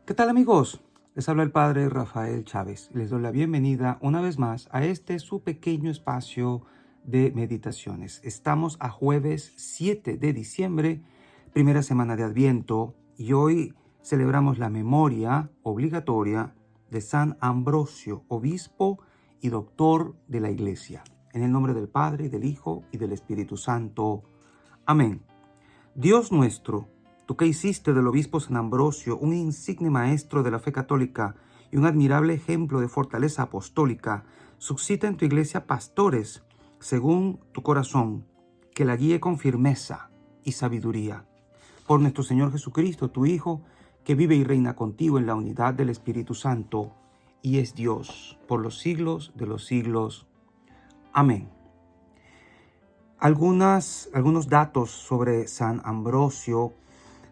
¿Qué tal, amigos? Les habla el padre Rafael Chávez. Les doy la bienvenida una vez más a este su pequeño espacio de meditaciones. Estamos a jueves 7 de diciembre, primera semana de Adviento, y hoy celebramos la memoria obligatoria de San Ambrosio, obispo y doctor de la Iglesia. En el nombre del Padre, del Hijo y del Espíritu Santo. Amén. Dios nuestro, tú que hiciste del obispo San Ambrosio un insigne maestro de la fe católica y un admirable ejemplo de fortaleza apostólica, suscita en tu iglesia pastores según tu corazón, que la guíe con firmeza y sabiduría. Por nuestro Señor Jesucristo, tu Hijo, que vive y reina contigo en la unidad del Espíritu Santo, y es Dios por los siglos de los siglos. Amén. Algunos datos sobre San Ambrosio.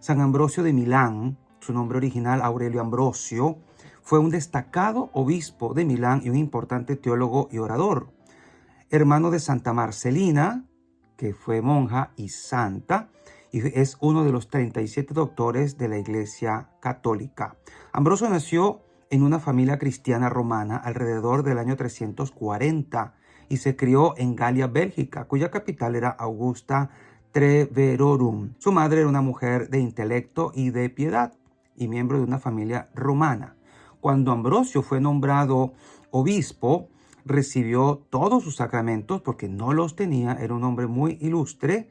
San Ambrosio de Milán, su nombre original Aurelio Ambrosio, fue un destacado obispo de Milán y un importante teólogo y orador. Hermano de Santa Marcelina, que fue monja y santa, y es uno de los 37 doctores de la Iglesia Católica. Ambrosio nació en una familia cristiana romana alrededor del año 340 y se crió en Galia, Bélgica, cuya capital era Augusta Treverorum. Su madre era una mujer de intelecto y de piedad y miembro de una familia romana. Cuando Ambrosio fue nombrado obispo, recibió todos sus sacramentos porque no los tenía, era un hombre muy ilustre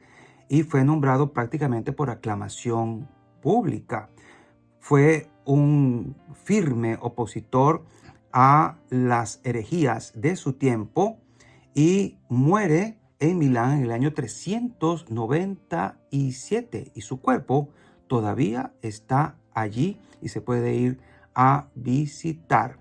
y fue nombrado prácticamente por aclamación pública. Fue un firme opositor a las herejías de su tiempo y muere en Milán en el año 397 y su cuerpo todavía está allí y se puede ir a visitar.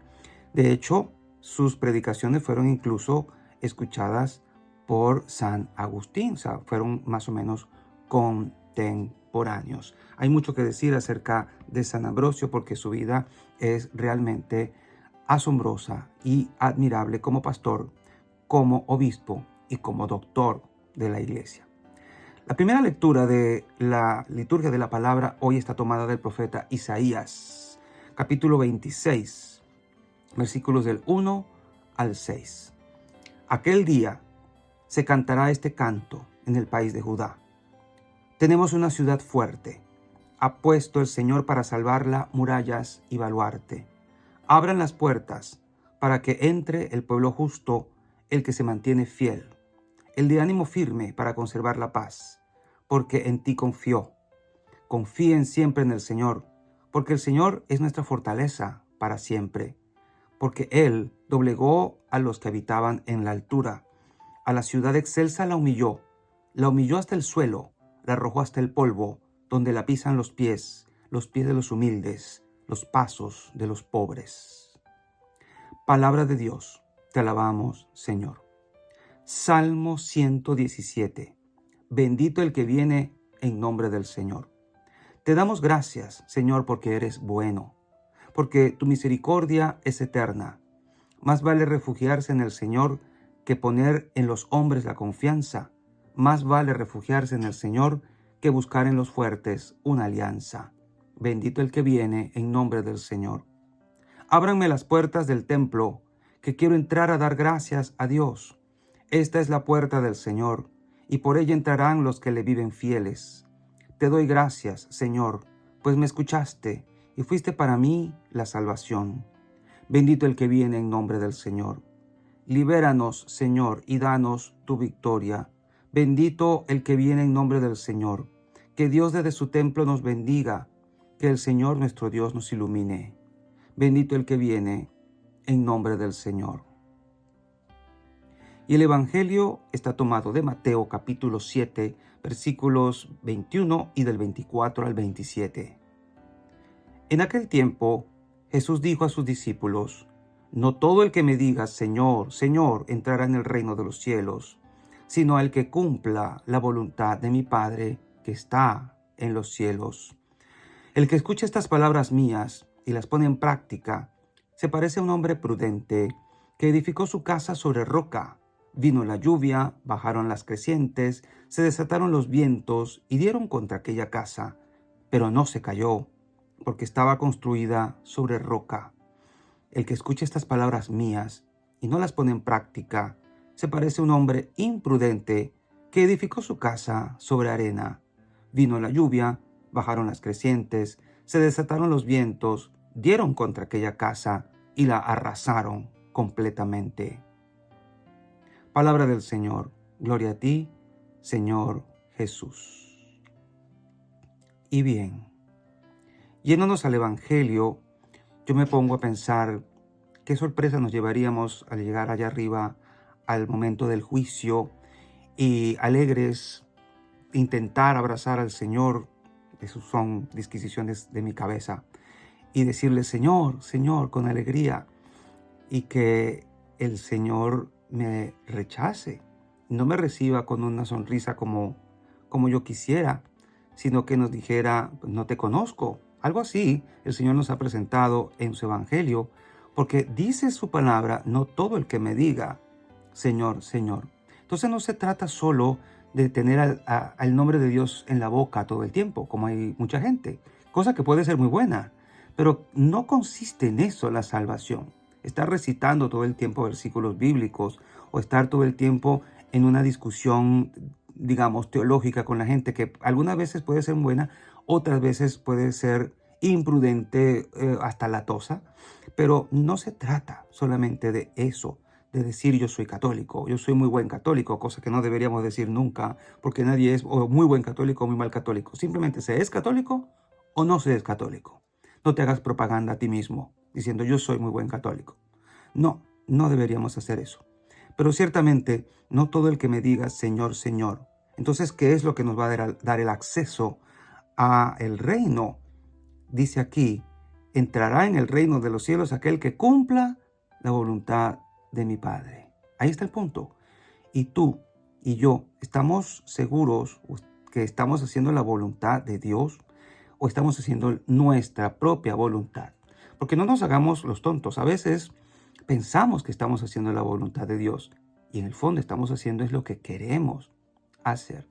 De hecho, sus predicaciones fueron incluso escuchadas por San Agustín, o sea, fueron más o menos contemporáneos. Hay mucho que decir acerca de San Ambrosio porque su vida es realmente asombrosa y admirable como pastor, como obispo y como doctor de la Iglesia. La primera lectura de la liturgia de la palabra hoy está tomada del profeta Isaías, capítulo 26, versículos del 1 al 6. Aquel día se cantará este canto en el país de Judá. Tenemos una ciudad fuerte. Ha puesto el Señor para salvarla murallas y baluarte. Abran las puertas para que entre el pueblo justo, el que se mantiene fiel, el de ánimo firme para conservar la paz, porque en ti confió. Confíen siempre en el Señor, porque el Señor es nuestra fortaleza para siempre, porque Él doblegó a los que habitaban en la altura. A la ciudad excelsa la humilló hasta el suelo, la arrojó hasta el polvo, donde la pisan los pies de los humildes, los pasos de los pobres. Palabra de Dios. Te alabamos, Señor. Salmo 117. Bendito el que viene en nombre del Señor. Te damos gracias, Señor, porque eres bueno, porque tu misericordia es eterna. Más vale refugiarse en el Señor que poner en los hombres la confianza. Más vale refugiarse en el Señor que buscar en los fuertes una alianza. Bendito el que viene en nombre del Señor. Ábranme las puertas del templo, que quiero entrar a dar gracias a Dios. Esta es la puerta del Señor, y por ella entrarán los que le viven fieles. Te doy gracias, Señor, pues me escuchaste, y fuiste para mí la salvación. Bendito el que viene en nombre del Señor. Libéranos, Señor, y danos tu victoria. Bendito el que viene en nombre del Señor. Que Dios desde su templo nos bendiga, que el Señor nuestro Dios nos ilumine. Bendito el que viene en nombre del Señor. Y el Evangelio está tomado de Mateo capítulo 7, versículos 21 y del 24 al 27. En aquel tiempo, Jesús dijo a sus discípulos: No todo el que me diga Señor, Señor, entrará en el reino de los cielos, sino el que cumpla la voluntad de mi Padre que está en los cielos. El que escucha estas palabras mías y las pone en práctica, se parece a un hombre prudente que edificó su casa sobre roca. Vino la lluvia, bajaron las crecientes, se desataron los vientos y dieron contra aquella casa, pero no se cayó, porque estaba construida sobre roca. El que escucha estas palabras mías y no las pone en práctica, se parece a un hombre imprudente que edificó su casa sobre arena. Vino la lluvia, bajaron las crecientes, se desataron los vientos, dieron contra aquella casa y la arrasaron completamente. Palabra del Señor. Gloria a ti, Señor Jesús. Y bien, yéndonos al Evangelio, yo me pongo a pensar qué sorpresa nos llevaríamos al llegar allá arriba al momento del juicio y alegres intentar abrazar al Señor. Esas son disquisiciones de mi cabeza. Y decirle, Señor, Señor, con alegría. Y que el Señor me rechace, no me reciba con una sonrisa como yo quisiera, sino que nos dijera, no te conozco. Algo así el Señor nos ha presentado en su Evangelio, porque dice su palabra, no todo el que me diga, Señor, Señor. Entonces no se trata solo de tener al nombre de Dios en la boca todo el tiempo, como hay mucha gente, cosa que puede ser muy buena, pero no consiste en eso la salvación. Estar recitando todo el tiempo versículos bíblicos o estar todo el tiempo en una discusión, digamos, teológica con la gente, que algunas veces puede ser buena, otras veces puede ser imprudente, hasta latosa, pero no se trata solamente de eso, de decir yo soy católico, yo soy muy buen católico, cosa que no deberíamos decir nunca, porque nadie es o muy buen católico o muy mal católico. Simplemente se es católico o no se es católico. No te hagas propaganda a ti mismo diciendo yo soy muy buen católico. No, no deberíamos hacer eso. Pero ciertamente no todo el que me diga Señor, Señor. Entonces, ¿qué es lo que nos va a dar el acceso a el reino? Dice aquí, entrará en el reino de los cielos aquel que cumpla la voluntad de mi Padre. Ahí está el punto. Y tú y yo, ¿estamos seguros que estamos haciendo la voluntad de Dios o estamos haciendo nuestra propia voluntad? Porque no nos hagamos los tontos. A veces pensamos que estamos haciendo la voluntad de Dios y en el fondo estamos haciendo es lo que queremos hacer.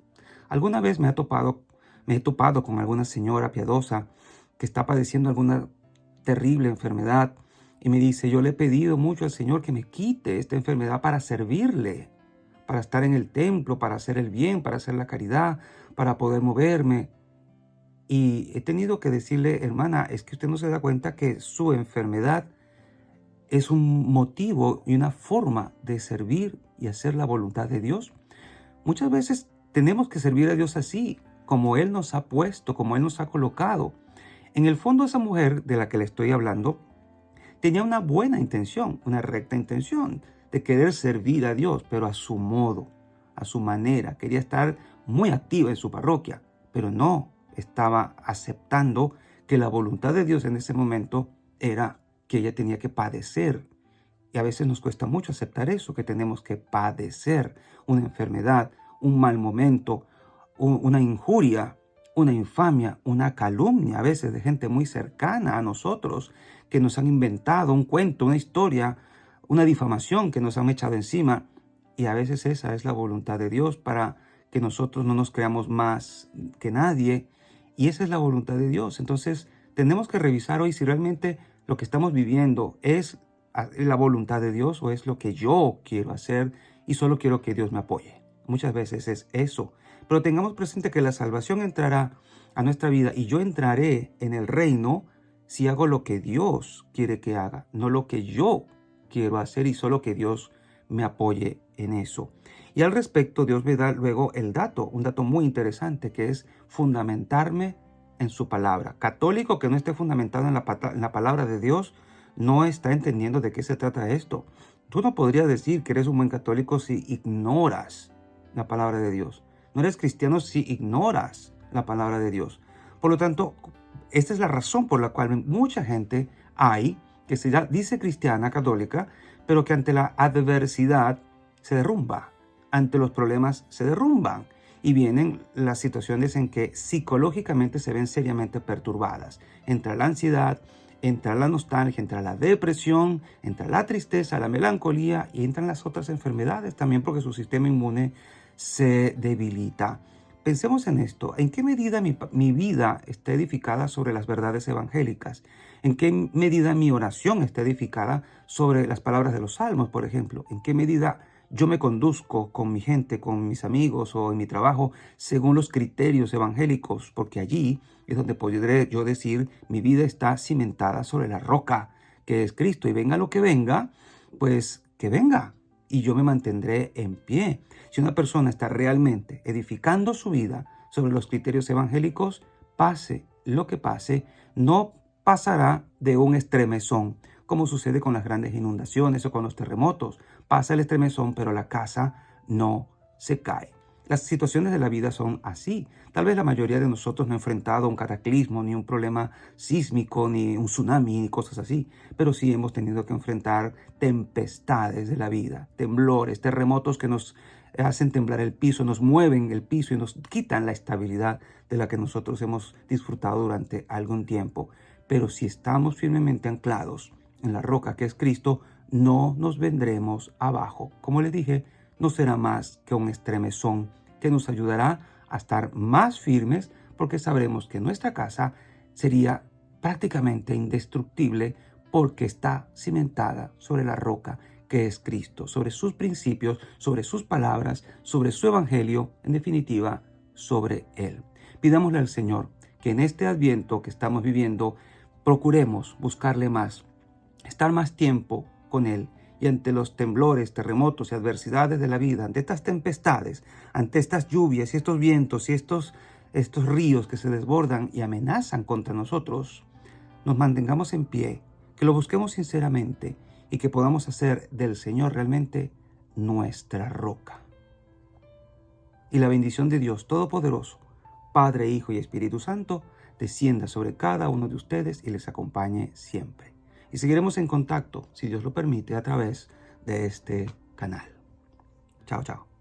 Alguna vez me he topado con alguna señora piadosa que está padeciendo alguna terrible enfermedad y me dice, yo le he pedido mucho al Señor que me quite esta enfermedad para servirle, para estar en el templo, para hacer el bien, para hacer la caridad, para poder moverme. Y he tenido que decirle, hermana, es que usted no se da cuenta que su enfermedad es un motivo y una forma de servir y hacer la voluntad de Dios. Muchas veces tenemos que servir a Dios así, como Él nos ha puesto, como Él nos ha colocado. En el fondo, esa mujer de la que le estoy hablando tenía una buena intención, una recta intención de querer servir a Dios, pero a su modo, a su manera. Quería estar muy activa en su parroquia, pero no estaba aceptando que la voluntad de Dios en ese momento era que ella tenía que padecer. Y a veces nos cuesta mucho aceptar eso, que tenemos que padecer una enfermedad, un mal momento, una injuria, una infamia, una calumnia, a veces de gente muy cercana a nosotros, que nos han inventado un cuento, una historia, una difamación que nos han echado encima. Y a veces esa es la voluntad de Dios para que nosotros no nos creamos más que nadie. Y esa es la voluntad de Dios. Entonces tenemos que revisar hoy si realmente lo que estamos viviendo es la voluntad de Dios o es lo que yo quiero hacer y solo quiero que Dios me apoye. Muchas veces es eso. Pero tengamos presente que la salvación entrará a nuestra vida y yo entraré en el reino si hago lo que Dios quiere que haga, no lo que yo quiero hacer y solo que Dios me apoye en eso. Y al respecto, Dios me da luego un dato muy interesante, que es fundamentarme en su palabra. Católico que no esté fundamentado en la palabra de Dios no está entendiendo de qué se trata esto. Tú no podrías decir que eres un buen católico si ignoras la palabra de Dios. No eres cristiano si ignoras la palabra de Dios. Por lo tanto, esta es la razón por la cual mucha gente hay que se dice cristiana, católica, pero que ante la adversidad se derrumba, ante los problemas se derrumban y vienen las situaciones en que psicológicamente se ven seriamente perturbadas. Entra la ansiedad, entra la nostalgia, entra la depresión, entra la tristeza, la melancolía y entran las otras enfermedades también porque su sistema inmune se debilita. pensemos en esto. ¿En qué medida mi vida está edificada sobre las verdades evangélicas? ¿En qué medida mi oración está edificada sobre las palabras de los salmos, por ejemplo? ¿En qué medida yo me conduzco con mi gente, con mis amigos o en mi trabajo según los criterios evangélicos? Porque allí es donde podré yo decir, mi vida está cimentada sobre la roca que es Cristo. Y venga lo que venga, pues que venga. Y yo me mantendré en pie. Si una persona está realmente edificando su vida sobre los criterios evangélicos, pase lo que pase, no pasará de un estremezón, como sucede con las grandes inundaciones o con los terremotos. Pasa el estremezón, pero la casa no se cae. Las situaciones de la vida son así. Tal vez la mayoría de nosotros no ha enfrentado un cataclismo, ni un problema sísmico, ni un tsunami, ni cosas así. Pero sí hemos tenido que enfrentar tempestades de la vida, temblores, terremotos que nos hacen temblar el piso, nos mueven el piso y nos quitan la estabilidad de la que nosotros hemos disfrutado durante algún tiempo. Pero si estamos firmemente anclados en la roca que es Cristo, no nos vendremos abajo. Como les dije, no será más que un estremezón que nos ayudará a estar más firmes, porque sabremos que nuestra casa sería prácticamente indestructible porque está cimentada sobre la roca que es Cristo, sobre sus principios, sobre sus palabras, sobre su evangelio, en definitiva, sobre Él. Pidámosle al Señor que en este Adviento que estamos viviendo procuremos buscarle más, estar más tiempo con Él. Y ante los temblores, terremotos y adversidades de la vida, ante estas tempestades, ante estas lluvias y estos vientos y estos ríos que se desbordan y amenazan contra nosotros, nos mantengamos en pie, que lo busquemos sinceramente y que podamos hacer del Señor realmente nuestra roca. Y la bendición de Dios Todopoderoso, Padre, Hijo y Espíritu Santo, descienda sobre cada uno de ustedes y les acompañe siempre. Y seguiremos en contacto, si Dios lo permite, a través de este canal. Chao, chao.